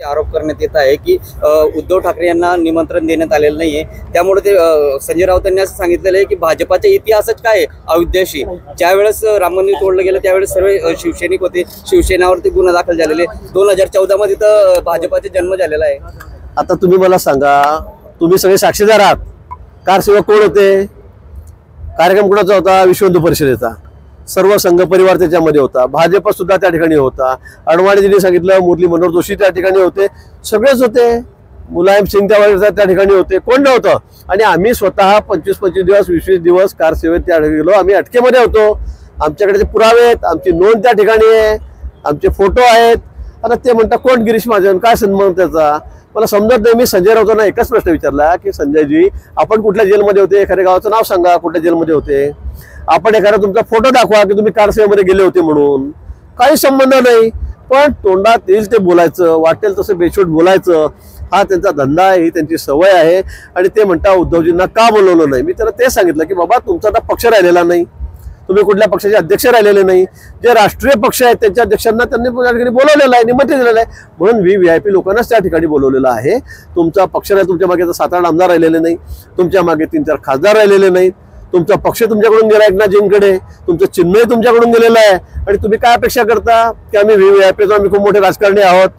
आरोप करण्यात येत आहे की उद्धव ठाकरे यांना निमंत्रण देण्यात आलेलं नाहीये। त्यामुळे ते संजय राऊतांनी असं सांगितलेलं आहे की भाजपाचा इतिहासच काय आहे अयोध्येशी। ज्यावेळेस राम मंदिर तोडलं गेलं त्यावेळेस सर्व शिवसैनिक होते, शिवसेनावरती गुन्हा दाखल झालेले। 2014 मध्ये तर भाजपाचा जन्म झालेला आहे। आता तुम्ही मला सांगा, तुम्ही सगळे साक्षीदार आहात, कारसेवक कोण होते? कार्यक्रम कोणाचा होता? विश्व हिंदू परिषदेचा। सर्व संघ परिवार त्याच्यामध्ये होता, भाजप सुद्धा त्या ठिकाणी होता। अडवाणीजींनी सांगितलं, मुरली मनोहर जोशी त्या ठिकाणी होते, सगळेच होते। मुलायम सिंग त्या ठिकाणी होते, कोण नव्हतं? आणि आम्ही स्वतः 25-25 दिवस 20-20 दिवस कारसेवेत त्या ठिकाणी गेलो। आम्ही अटकेमध्ये होतो, आमच्याकडे ते पुरावे आहेत, आमची नोंद त्या ठिकाणी आहे, आमचे फोटो आहेत। आता ते म्हणतात कोण गिरीश महाजन, काय संबंध त्याचा? मला समजत नाही। मी संजय राऊतांना एकच प्रश्न विचारला की संजयजी, आपण कुठल्या जेलमध्ये होते? एखाद्या गावाचं नाव सांगा, कुठल्या जेलमध्ये होते? आपण एखादा तुमचा फोटो दाखवा की तुम्ही कारसेवेमध्ये गेले होते म्हणून। काही संबंध नाही, पण तोंडात येईल ते बोलायचं, वाटेल तसं बेछूट बोलायचं, हा त्यांचा धंदा आहे, ही त्यांची सवय आहे। आणि ते म्हणता उद्धवजींना का बोलवलं नाही? मी त्यांना ते सांगितलं की बाबा, तुमचा आता पक्ष राहिलेला नाही, तुम्ही कुठल्या पक्षाचे अध्यक्ष राहिलेले नाही। जे राष्ट्रीय पक्ष आहेत त्यांच्या अध्यक्षांना त्यांनी त्या ठिकाणी बोलवलेलं आहे, निमंत्रण दिलेलं आहे, म्हणून VIP लोकांनाच त्या ठिकाणी बोलवलेलं आहे। तुमचा पक्ष नाही, तुमच्या मागे 7-8 आमदार राहिलेले नाही, तुमच्या मागे 3-4 खासदार राहिलेले नाहीत, तुमचा पक्ष तुमच्याकडून गेला एकनाथजींकडे, तुमचं चिन्हही तुमच्याकडून गेलेलं आहे। आणि तुम्ही काय अपेक्षा करता की आम्ही VIP आम्ही खूप मोठे राजकारणी आहोत?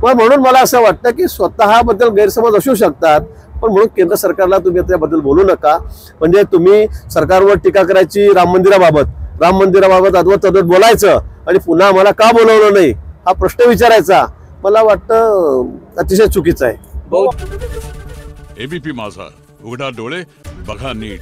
म्हणून मला असं वाटतं की स्वतःबद्दल गैरसमज असू शकतात, पण म्हणून केंद्र सरकारला तुम्ही त्याबद्दल बोलू नका। म्हणजे तुम्ही सरकारवर टीका करायची राम मंदिराबाबत अद्वत तद्वत बोलायचं आणि पुन्हा आम्हाला का बोलवलं नाही हा प्रश्न विचारायचा, मला वाटतं अतिशय चुकीचं आहे। ABP माझा, उघडा डोळे बघा नीट।